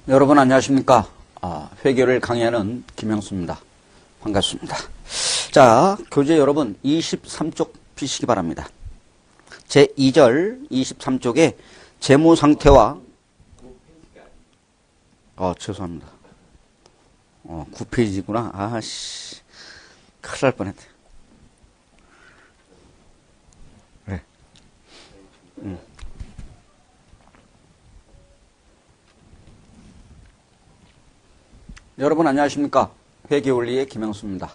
여러분 안녕하십니까? 회계를 강의하는 김영수입니다. 반갑습니다. 자, 교재 여러분 23쪽 피시기 바랍니다. 제2절 23쪽에 재무상태와 죄송합니다. 9페이지구나. 아씨, 큰일 날 뻔했네. 그래. 여러분 안녕하십니까? 회계원리의 김영수입니다.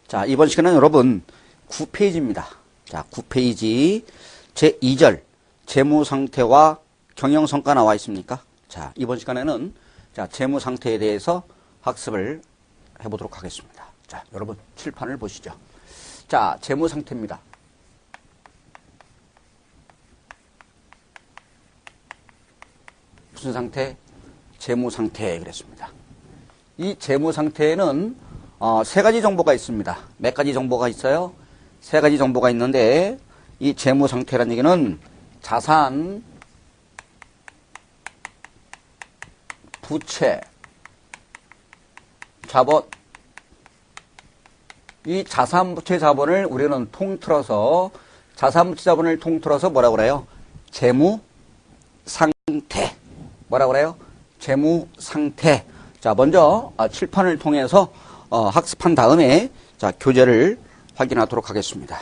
자, 이번 시간은 여러분 9페이지입니다. 자, 9페이지 제2절 재무상태와 경영성과 나와 있습니까? 자, 이번 시간에는 자, 재무상태에 대해서 학습을 해보도록 하겠습니다. 자, 여러분 칠판을 보시죠. 자, 재무상태입니다. 무슨 상태? 재무상태 그랬습니다. 이 재무상태에는 세 가지 정보가 있습니다. 몇 가지 정보가 있어요? 세 가지 정보가 있는데 이 재무상태라는 얘기는 자산, 부채, 자본, 이 자산, 부채, 자본을 우리는 통틀어서 자산, 부채, 자본을 통틀어서 뭐라고 그래요? 재무상태. 뭐라고 그래요? 재무상태. 자, 먼저 칠판을 통해서 학습한 다음에 자, 교재를 확인하도록 하겠습니다.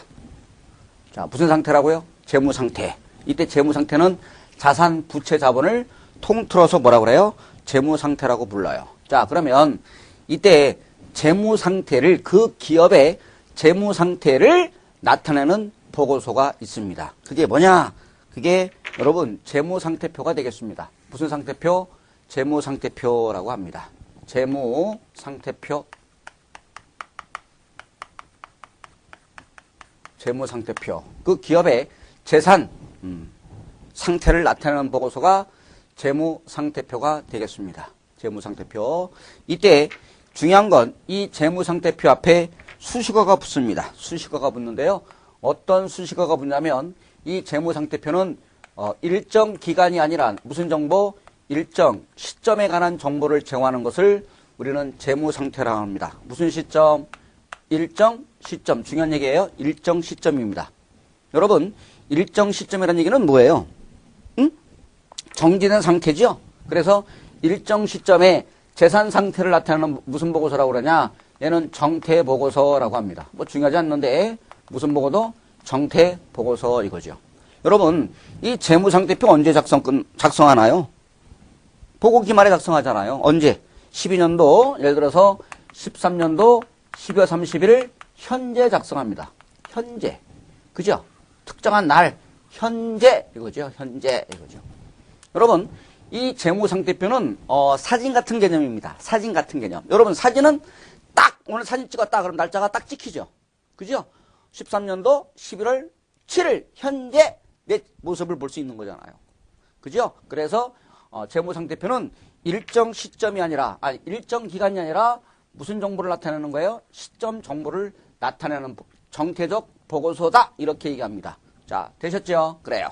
자, 무슨 상태라고요? 재무상태. 이때 재무상태는 자산, 부채, 자본을 통틀어서 뭐라고 그래요? 재무상태라고 불러요. 자, 그러면 이때 재무상태를 그 기업의 재무상태를 나타내는 보고서가 있습니다. 그게 뭐냐? 그게 여러분 재무상태표가 되겠습니다. 무슨 상태표? 재무상태표라고 합니다. 재무상태표. 재무상태표. 그 기업의 재산 상태를 나타내는 보고서가 재무상태표가 되겠습니다. 재무상태표. 이때 중요한 건 이 재무상태표 앞에 수식어가 붙습니다. 수식어가 붙는데요. 어떤 수식어가 붙냐면 이 재무상태표는 일정 기간이 아니라 무슨 정보? 일정 시점에 관한 정보를 제공하는 것을 우리는 재무상태라고 합니다. 무슨 시점? 일정 시점. 중요한 얘기예요. 일정 시점입니다. 여러분, 일정 시점이라는 얘기는 뭐예요? 정지된 상태죠? 그래서 일정 시점에 재산 상태를 나타내는 무슨 보고서라고 그러냐? 얘는 정태보고서라고 합니다. 뭐 중요하지 않는데 무슨 보고도? 정태보고서 이거죠. 여러분, 이 재무상태표 언제 작성하나요? 보고기 말에 작성하잖아요. 언제? 12년도, 예를 들어서 13년도 12월 30일 현재 작성합니다. 현재. 그죠? 특정한 날, 현재 이거죠. 현재 이거죠. 여러분, 이 재무상태표는 사진 같은 개념입니다. 사진 같은 개념. 여러분, 사진은 딱 오늘 사진 찍었다 그럼 날짜가 딱 찍히죠. 그죠? 13년도 11월 7일 현재 내 모습을 볼 수 있는 거잖아요. 그죠? 그래서 재무상태표는 일정 시점이 아니라 일정 기간이 아니라 무슨 정보를 나타내는 거예요? 시점 정보를 나타내는 정태적 보고서다 이렇게 얘기합니다. 자, 되셨죠? 그래요.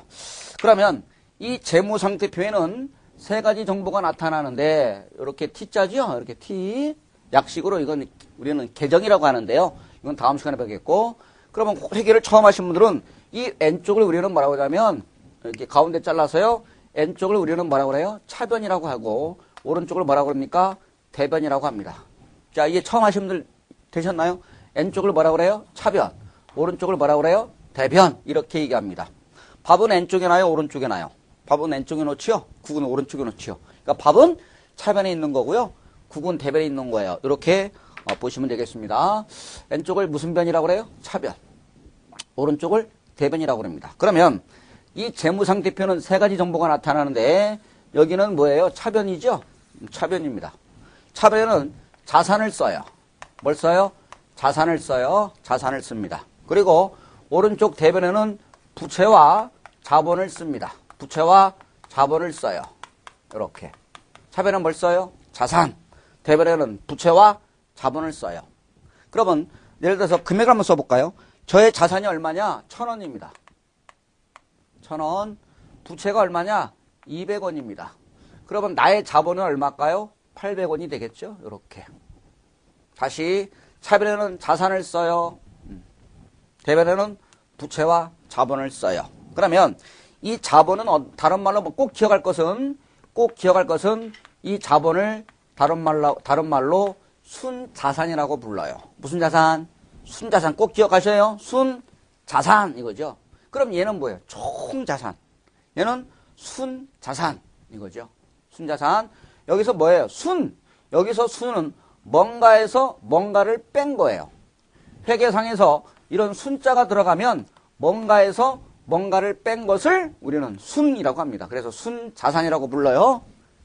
그러면 이 재무상태표에는 세 가지 정보가 나타나는데 이렇게 T자죠? 이렇게 T 약식으로 이건 우리는 계정이라고 하는데요. 이건 다음 시간에 배우겠고 그러면 회계를 처음 하신 분들은 이 N쪽을 우리는 뭐라고 하냐면 이렇게 가운데 잘라서요. N쪽을 우리는 뭐라고 그래요? 차변이라고 하고 오른쪽을 뭐라고 그럽니까? 대변이라고 합니다. 자, 이게 처음 하신 분들 되셨나요? N쪽을 뭐라고 그래요? 차변. 오른쪽을 뭐라고 그래요? 대변. 이렇게 얘기합니다. 밥은 N쪽에 나요? 오른쪽에 나요? 밥은 N쪽에 놓지요? 국은 오른쪽에 놓지요? 그러니까 밥은 차변에 있는 거고요. 국은 대변에 있는 거예요. 이렇게 보시면 되겠습니다. N쪽을 무슨 변이라고 그래요? 차변. 오른쪽을 대변이라고 합니다. 그러면 이 재무상태표는 세 가지 정보가 나타나는데 여기는 뭐예요? 차변이죠? 차변입니다. 차변은 자산을 써요. 뭘 써요? 자산을 써요. 자산을 씁니다. 그리고 오른쪽 대변에는 부채와 자본을 씁니다. 부채와 자본을 써요. 이렇게. 차변은 뭘 써요? 자산. 대변에는 부채와 자본을 써요. 그러면 예를 들어서 금액을 한번 써볼까요? 저의 자산이 얼마냐? 1,000원입니다. 1,000원. 부채가 얼마냐? 200원입니다. 그러면 나의 자본은 얼마일까요? 800원이 되겠죠? 이렇게. 다시 차변에는 자산을 써요. 대변에는 부채와 자본을 써요. 그러면 이 자본은 다른 말로 꼭 기억할 것은 이 자본을 다른 말로 순자산이라고 불러요. 무슨 자산? 순자산 꼭 기억하셔요. 순자산 이거죠. 그럼 얘는 뭐예요? 총자산. 얘는 순자산 이거죠. 순자산. 여기서 뭐예요? 여기서 순은 뭔가에서 뭔가를 뺀 거예요. 회계상에서 이런 순자가 들어가면 뭔가에서 뭔가를 뺀 것을 우리는 순이라고 합니다. 그래서 순자산이라고 불러요.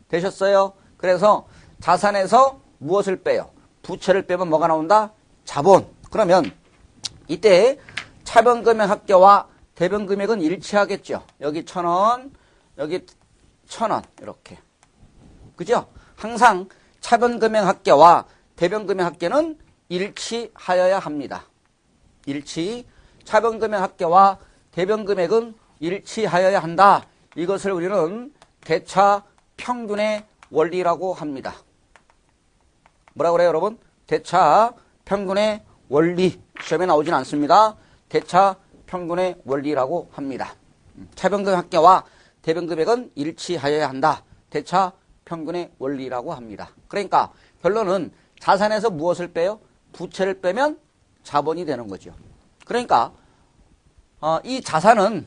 되셨어요? 그래서 자산에서 무엇을 빼요? 부채를 빼면 뭐가 나온다? 자본. 그러면 이때 차변금액합계와 대변금액은 일치하겠죠. 여기 1,000원, 여기 1,000원 이렇게. 그죠? 항상 차변금액합계와 대변금액합계는 일치하여야 합니다. 차변금액합계와 대변금액은 일치하여야 한다. 이것을 우리는 대차 평균의 원리라고 합니다. 뭐라고 그래요, 여러분? 대차 평균의 원리. 시험에 나오진 않습니다. 대차 평균의 원리라고 합니다. 차변금액합계와 대변금액은 일치하여야 한다. 대차 평균의 원리라고 합니다. 그러니까 결론은 자산에서 무엇을 빼요? 부채를 빼면 자본이 되는 거죠. 그러니까 이 자산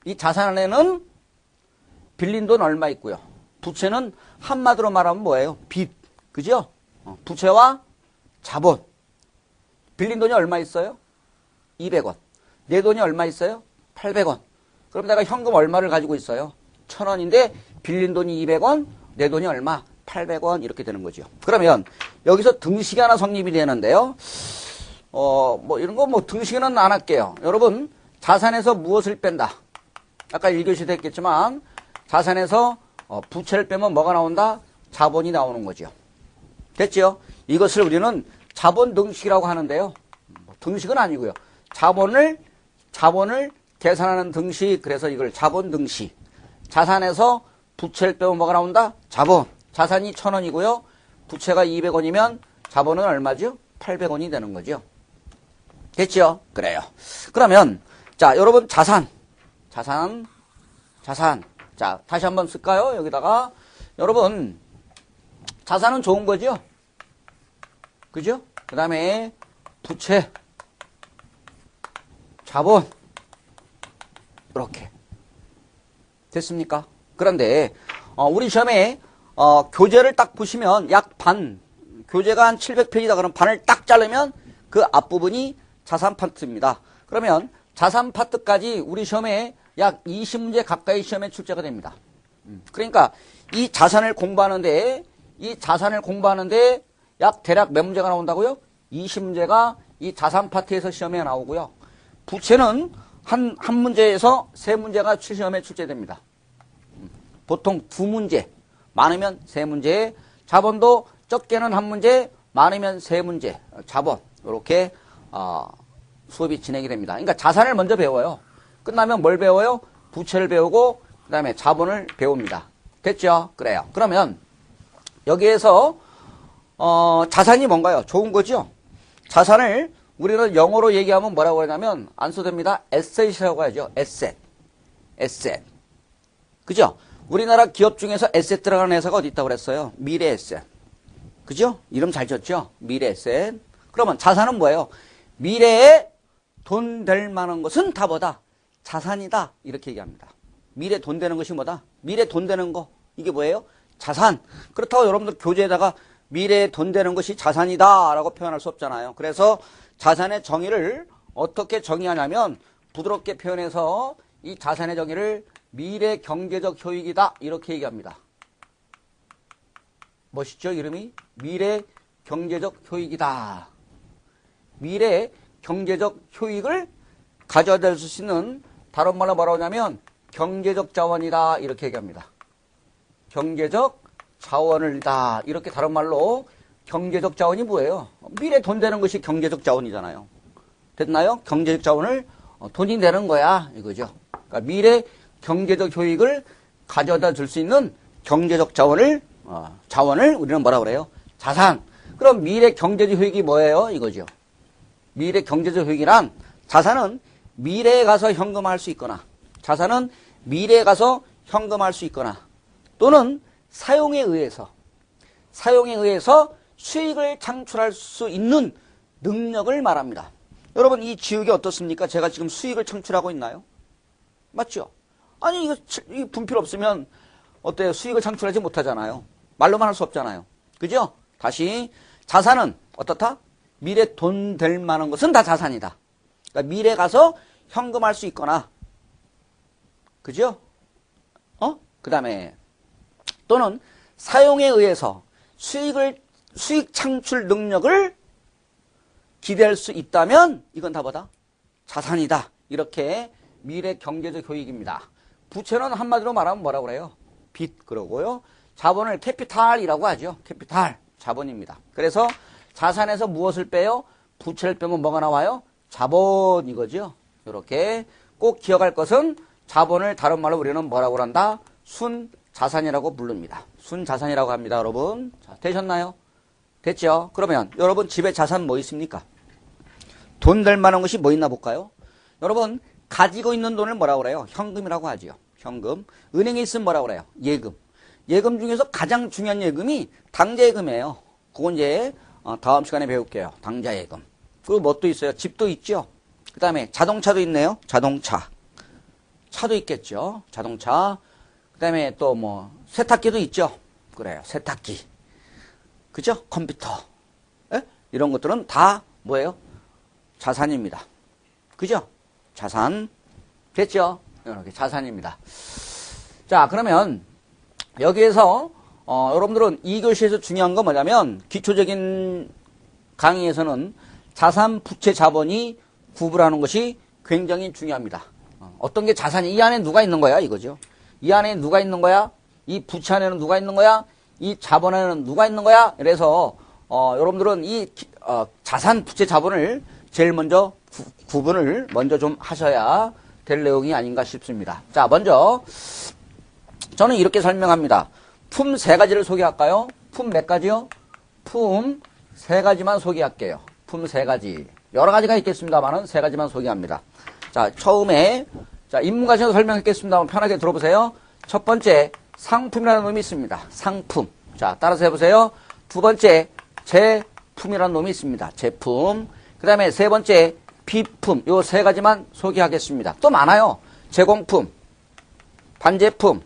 안에는 빌린 돈 얼마 있고요. 부채는 한마디로 말하면 뭐예요? 빚. 그죠? 부채와 자본. 빌린 돈이 얼마 있어요? 200원. 내 돈이 얼마 있어요? 800원. 그럼 내가 현금 얼마를 가지고 있어요? 1,000원인데 빌린 돈이 200원, 내 돈이 얼마? 800원 이렇게 되는 거죠. 그러면 여기서 등식이 하나 성립이 되는데요. 이런 거 등식은 안 할게요. 여러분, 자산에서 무엇을 뺀다? 아까 1교시도 했겠지만 자산에서 부채를 빼면 뭐가 나온다? 자본이 나오는 거죠. 됐죠? 이것을 우리는 자본 등식이라고 하는데요. 등식은 아니고요. 자본을 계산하는 등식. 그래서 이걸 자본 등식. 자산에서 부채를 빼면 뭐가 나온다? 자본. 자산이 1,000원이고요. 부채가 200원이면 자본은 얼마죠? 800원이 되는 거죠. 됐죠? 그래요. 그러면 자, 여러분 자산. 자, 다시 한번 쓸까요? 여기다가 여러분 자산은 좋은 거죠? 그죠? 그 다음에 부채, 자본 이렇게 됐습니까? 그런데 우리 시험에 교재를 딱 보시면 약 반, 교재가 한 700페이지다 그러면 반을 딱 자르면 그 앞부분이 자산 파트입니다. 그러면 자산 파트까지 우리 시험에 약 20문제 가까이 시험에 출제가 됩니다. 그러니까 이 자산을 공부하는데 약 대략 몇 문제가 나온다고요? 20문제가 이 자산 파트에서 시험에 나오고요. 부채는 한 문제에서 3문제가 시험에 출제됩니다. 보통 2문제, 많으면 3문제, 자본도 적게는 1문제, 많으면 3문제, 자본 이렇게 수업이 진행이 됩니다. 그러니까 자산을 먼저 배워요. 끝나면 뭘 배워요? 부채를 배우고 그 다음에 자본을 배웁니다. 됐죠? 그래요. 그러면 여기에서 자산이 뭔가요? 좋은 거죠? 자산을 우리는 영어로 얘기하면 뭐라고 하냐면 안 써도 됩니다. 에셋이라고 하죠. 에셋. 그죠? 우리나라 기업 중에서 에셋 들어가는 회사가 어디 있다고 그랬어요? 미래 에셋. 그죠? 이름 잘 졌죠? 미래 에셋. 그러면 자산은 뭐예요? 미래에 돈 될 만한 것은 다 뭐다? 자산이다. 이렇게 얘기합니다. 미래 돈 되는 것이 뭐다? 미래 돈 되는 거. 이게 뭐예요? 자산. 그렇다고 여러분들 교재에다가 미래에 돈 되는 것이 자산이다 라고 표현할 수 없잖아요. 그래서 자산의 정의를 어떻게 정의하냐면 부드럽게 표현해서 이 자산의 정의를 미래 경제적 효익이다 이렇게 얘기합니다. 멋있죠? 이름이? 미래 경제적 효익이다. 미래 경제적 효익을 가져다 줄 수 있는 다른 말로 뭐라고 하냐면 경제적 자원이다 이렇게 얘기합니다. 경제적 자원을다 이렇게 다른 말로 경제적 자원이 뭐예요? 미래 돈 되는 것이 경제적 자원이잖아요. 됐나요? 경제적 자원을 돈이 되는 거야 이거죠. 그러니까 미래 경제적 효익을 가져다 줄 수 있는 경제적 자원을 우리는 뭐라 그래요? 자산. 그럼 미래 경제적 효익이 뭐예요? 이거죠. 미래 경제적 효익이란 자산은 미래에 가서 현금화할 수 있거나 자산은 미래에 가서 현금화할 수 있거나 또는 사용에 의해서 수익을 창출할 수 있는 능력을 말합니다. 여러분 이 지우개 어떻습니까? 제가 지금 수익을 창출하고 있나요? 맞죠? 아니 이거 분필 없으면 어때요? 수익을 창출하지 못하잖아요. 말로만 할 수 없잖아요. 그죠? 다시 자산은 어떻다? 미래 돈 될 만한 것은 다 자산이다. 그러니까 미래 가서 현금할 수 있거나 그죠? 그 다음에 또는 사용에 의해서 수익 창출 능력을 기대할 수 있다면 이건 다 뭐다? 자산이다. 이렇게 미래 경제적 효익입니다. 부채는 한마디로 말하면 뭐라고 그래요? 빚 그러고요. 자본을 캐피탈이라고 하죠. 캐피탈, 자본입니다. 그래서 자산에서 무엇을 빼요? 부채를 빼면 뭐가 나와요? 자본 이거죠. 이렇게 꼭 기억할 것은 자본을 다른 말로 우리는 뭐라고 한다? 순자산이라고 부릅니다. 순자산이라고 합니다. 여러분. 자, 되셨나요? 됐죠? 그러면 여러분 집에 자산 뭐 있습니까? 돈 될 만한 것이 뭐 있나 볼까요? 여러분 가지고 있는 돈을 뭐라고 그래요? 현금이라고 하지요. 현금. 은행에 있으면 뭐라고 그래요? 예금. 예금 중에서 가장 중요한 예금이 당좌예금이에요. 그건 이제 다음 시간에 배울게요. 당좌예금. 그리고 뭣도 있어요? 집도 있죠. 그 다음에 자동차도 있네요. 자동차. 차도 있겠죠. 자동차. 그 다음에 또 뭐 세탁기도 있죠. 그래요. 세탁기. 그죠? 컴퓨터. 에? 이런 것들은 다 뭐예요? 자산입니다. 그죠? 자산. 됐죠? 이렇게 자산입니다. 자, 그러면 여기에서 여러분들은 2교시에서 중요한 건 뭐냐면 기초적인 강의에서는 자산, 부채, 자본이 구분하는 것이 굉장히 중요합니다. 어떤 게 자산이 이 안에 누가 있는 거야 이거죠. 이 안에 누가 있는 거야? 이 부채 안에는 누가 있는 거야? 이 자본 안에는 누가 있는 거야? 그래서 여러분들은 이 자산, 부채, 자본을 제일 먼저 구분을 먼저 좀 하셔야 될 내용이 아닌가 싶습니다. 자, 먼저 저는 이렇게 설명합니다. 품 세 가지를 소개할까요? 품 몇 가지요? 품 세 가지만 소개할게요. 품 세 가지. 여러 가지가 있겠습니다만은 세 가지만 소개합니다. 자, 처음에 자, 인문과정에서 설명했겠습니다만 편하게 들어보세요. 첫 번째 상품이라는 놈이 있습니다. 상품. 자, 따라서 해보세요. 두 번째 제품이라는 놈이 있습니다. 제품. 그 다음에 세 번째 비품. 요 세 가지만 소개하겠습니다. 또 많아요. 제공품, 반제품,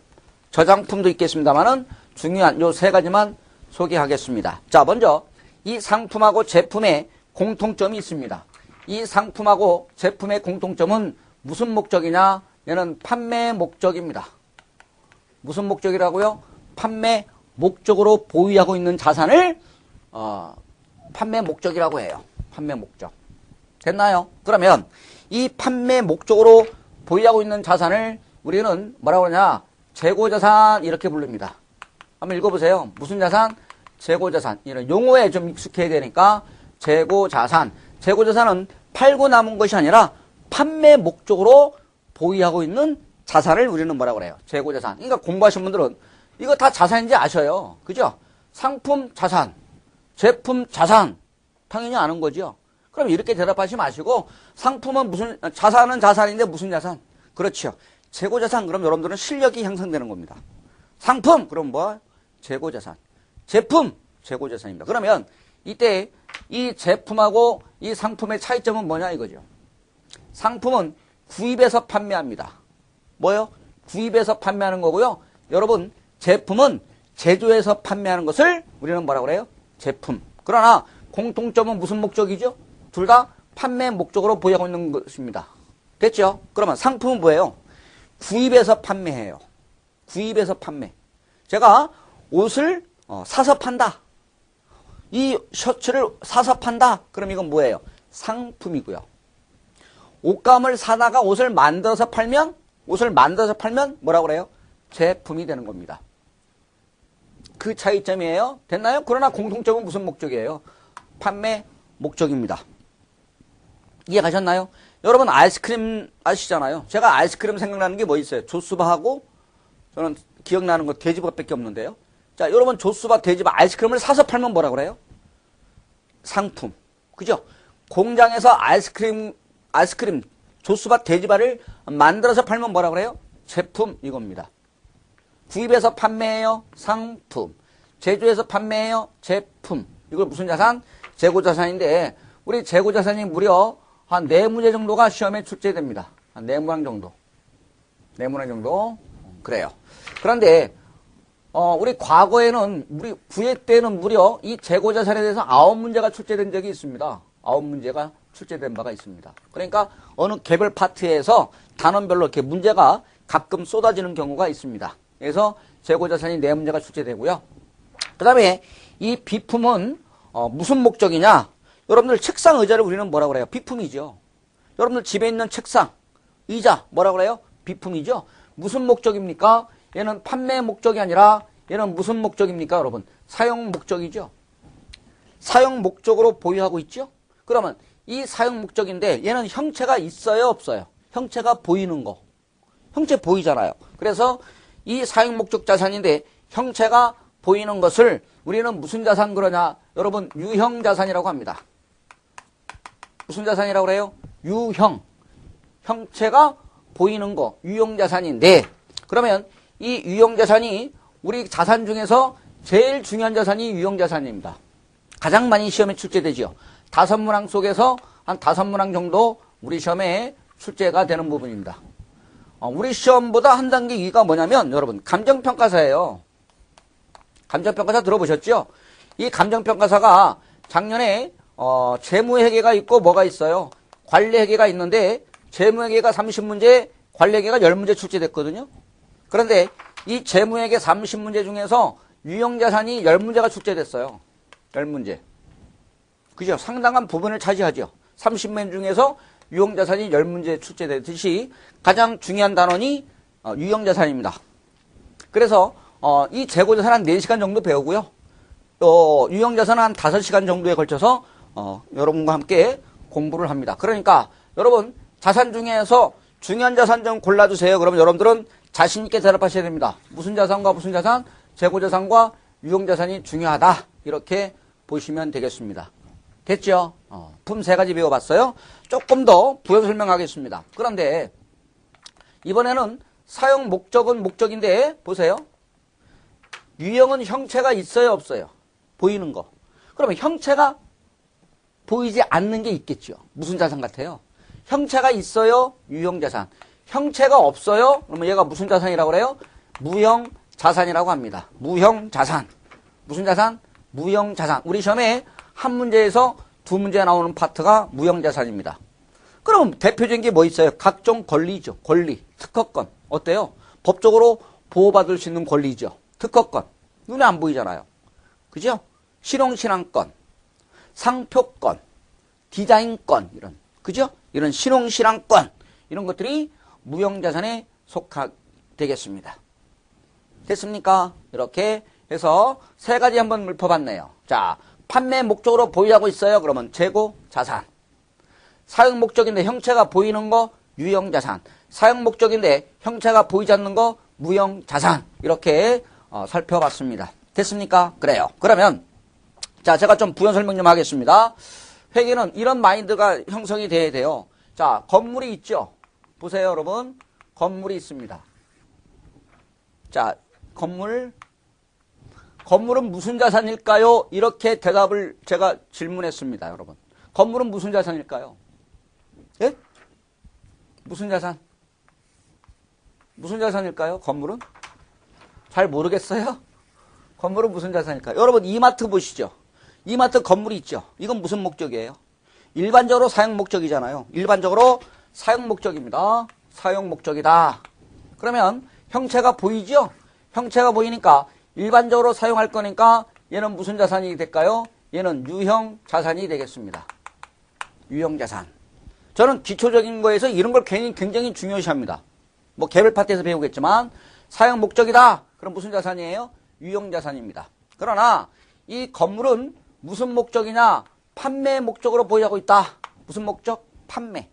저장품도 있겠습니다만은 중요한 요 세 가지만 소개하겠습니다. 자, 먼저 이 상품하고 제품의 공통점이 있습니다. 이 상품하고 제품의 공통점은 무슨 목적이냐? 얘는 판매 목적입니다. 무슨 목적이라고요? 판매 목적으로 보유하고 있는 자산을 판매 목적이라고 해요. 판매 목적. 됐나요? 그러면 이 판매 목적으로 보유하고 있는 자산을 우리는 뭐라고 그러냐? 재고자산 이렇게 부릅니다. 한번 읽어보세요. 무슨 자산? 재고자산. 이런 용어에 좀 익숙해야 되니까 재고자산. 재고자산은 팔고 남은 것이 아니라 판매 목적으로 보유하고 있는 자산을 우리는 뭐라고 그래요? 재고자산. 그러니까 공부하신 분들은 이거 다 자산인지 아셔요. 그죠? 상품 자산, 제품 자산. 당연히 아는 거죠. 그럼 이렇게 대답하지 마시고 상품은 무슨 자산은 자산인데 무슨 자산? 그렇죠. 재고자산 그럼 여러분들은 실력이 향상되는 겁니다. 상품 그럼 뭐? 재고자산. 제품 재고자산입니다. 그러면 이때 이 제품하고 이 상품의 차이점은 뭐냐 이거죠. 상품은 구입해서 판매합니다. 뭐요? 구입해서 판매하는 거고요. 여러분 제품은 제조해서 판매하는 것을 우리는 뭐라고 그래요? 제품. 그러나 공통점은 무슨 목적이죠? 둘 다 판매 목적으로 보유하고 있는 것입니다. 됐죠? 그러면 상품은 뭐예요? 구입해서 판매해요. 구입해서 판매. 제가 옷을 사서 판다. 이 셔츠를 사서 판다. 그럼 이건 뭐예요? 상품이고요. 옷감을 사다가 옷을 만들어서 팔면 뭐라고 그래요? 제품이 되는 겁니다. 그 차이점이에요. 됐나요? 그러나 공통점은 무슨 목적이에요? 판매 목적입니다. 이해가셨나요? 여러분 아이스크림 아시잖아요. 제가 아이스크림 생각나는 게 뭐 있어요? 조스바하고 저는 기억나는 거 돼지밥밖에 없는데요. 자, 여러분 조수밥, 돼지밥, 아이스크림을 사서 팔면 뭐라 그래요? 상품. 그죠? 공장에서 아이스크림, 조수밥, 돼지밥을 만들어서 팔면 뭐라 그래요? 제품 이겁니다. 구입해서 판매해요? 상품. 제조해서 판매해요? 제품. 이걸 무슨 자산? 재고자산인데 우리 재고자산이 무려 한 4문제 정도가 시험에 출제됩니다. 한 4문항 정도. 4문항 정도. 그래요. 그런데 우리 과거에는 우리 부회 때는 무려 이 재고자산에 대해서 9문제가 출제된 적이 있습니다. 9문제가 출제된 바가 있습니다. 그러니까 어느 개별 파트에서 단원별로 이렇게 문제가 가끔 쏟아지는 경우가 있습니다. 그래서 재고자산이 4문제가 출제되고요. 그 다음에 이 비품은 무슨 목적이냐? 여러분들 책상, 의자를 우리는 뭐라고 그래요? 비품이죠. 여러분들 집에 있는 책상, 의자 뭐라고 그래요? 비품이죠. 무슨 목적입니까? 얘는 판매 목적이 아니라 얘는 무슨 목적입니까? 여러분 사용 목적이죠. 사용 목적으로 보유하고 있죠. 그러면 이 사용 목적인데 얘는 형체가 있어요, 없어요? 형체가 보이는 거. 형체 보이잖아요. 그래서 이 사용 목적 자산인데 형체가 보이는 것을 우리는 무슨 자산 그러냐? 여러분 유형 자산이라고 합니다. 무슨 자산이라고 그래요? 유형. 형체가 보이는 거, 유형 자산인데 그러면 이 유형 자산이 우리 자산 중에서 제일 중요한 자산이 유형 자산입니다. 가장 많이 시험에 출제되죠. 5문항 속에서 한 5문항 정도 우리 시험에 출제가 되는 부분입니다. 우리 시험보다 한 단계 위가 뭐냐면 여러분 감정평가사예요. 감정평가사 들어보셨죠? 이 감정평가사가 작년에 재무회계가 있고 뭐가 있어요? 관리회계가 있는데 재무회계가 30문제, 관리회계가 10문제 출제됐거든요. 그런데 이 재무회계 30문제 중에서 유형자산이 10문제가 출제됐어요. 10문제. 그죠? 상당한 부분을 차지하죠. 30문 중에서 유형자산이 10문제 출제되듯이 가장 중요한 단원이 유형자산입니다. 그래서 이 재고자산 한 4시간 정도 배우고요. 또 유형자산은 한 5시간 정도에 걸쳐서 여러분과 함께 공부를 합니다. 그러니까 여러분 자산 중에서 중요한 자산 좀 골라주세요. 그러면 여러분들은 자신 있게 대답하셔야 됩니다. 무슨 자산과 무슨 자산? 재고자산과 유형자산이 중요하다. 이렇게 보시면 되겠습니다. 됐죠? 품 3가지 배워봤어요. 조금 더 부연 설명하겠습니다. 그런데 이번에는 사용 목적은 목적인데 보세요. 유형은 형체가 있어요, 없어요? 보이는 거. 그러면 형체가 보이지 않는 게 있겠죠. 무슨 자산 같아요? 형체가 있어요, 유형자산. 형체가 없어요? 그러면 얘가 무슨 자산이라고 그래요? 무형자산이라고 합니다. 무형자산. 무슨 자산? 무형자산. 우리 시험에 한 문제에서 2문제 나오는 파트가 무형자산입니다. 그럼 대표적인 게 뭐 있어요? 각종 권리죠. 권리. 특허권. 어때요? 법적으로 보호받을 수 있는 권리죠. 특허권. 눈에 안 보이잖아요. 그죠? 실용신앙권, 상표권, 디자인권, 이런. 그죠? 이런 실용신앙권. 이런 것들이 무형자산에 속하되겠습니다. 됐습니까? 이렇게 해서 3가지 한번 읊어봤네요. 자, 판매 목적으로 보유하고 있어요. 그러면 재고자산. 사용 목적인데 형체가 보이는 거 유형자산. 사용 목적인데 형체가 보이지 않는 거 무형자산. 이렇게 살펴봤습니다. 됐습니까? 그래요. 그러면 자, 제가 좀 부연 설명 좀 하겠습니다. 회계는 이런 마인드가 형성이 돼야 돼요. 자, 건물이 있죠. 보세요, 여러분. 건물이 있습니다. 자, 건물은 무슨 자산일까요? 이렇게 대답을 제가 질문했습니다, 여러분. 건물은 무슨 자산일까요? 예? 무슨 자산? 무슨 자산일까요? 건물은? 잘 모르겠어요? 건물은 무슨 자산일까요? 여러분, 이마트 보시죠. 이마트 건물이 있죠. 이건 무슨 목적이에요? 일반적으로 사용 목적이잖아요. 일반적으로 사용 목적입니다. 사용 목적이다. 그러면 형체가 보이죠? 형체가 보이니까 일반적으로 사용할 거니까 얘는 무슨 자산이 될까요? 얘는 유형 자산이 되겠습니다. 유형 자산. 저는 기초적인 거에서 이런 걸 굉장히 중요시합니다. 뭐 개별 파트에서 배우겠지만 사용 목적이다. 그럼 무슨 자산이에요? 유형 자산입니다. 그러나 이 건물은 무슨 목적이냐? 판매 목적으로 보유하고 있다. 무슨 목적? 판매.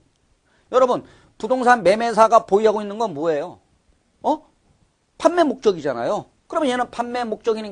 여러분, 부동산 매매사가 보유하고 있는 건 뭐예요? 판매 목적이잖아요. 그러면 얘는 판매 목적이니까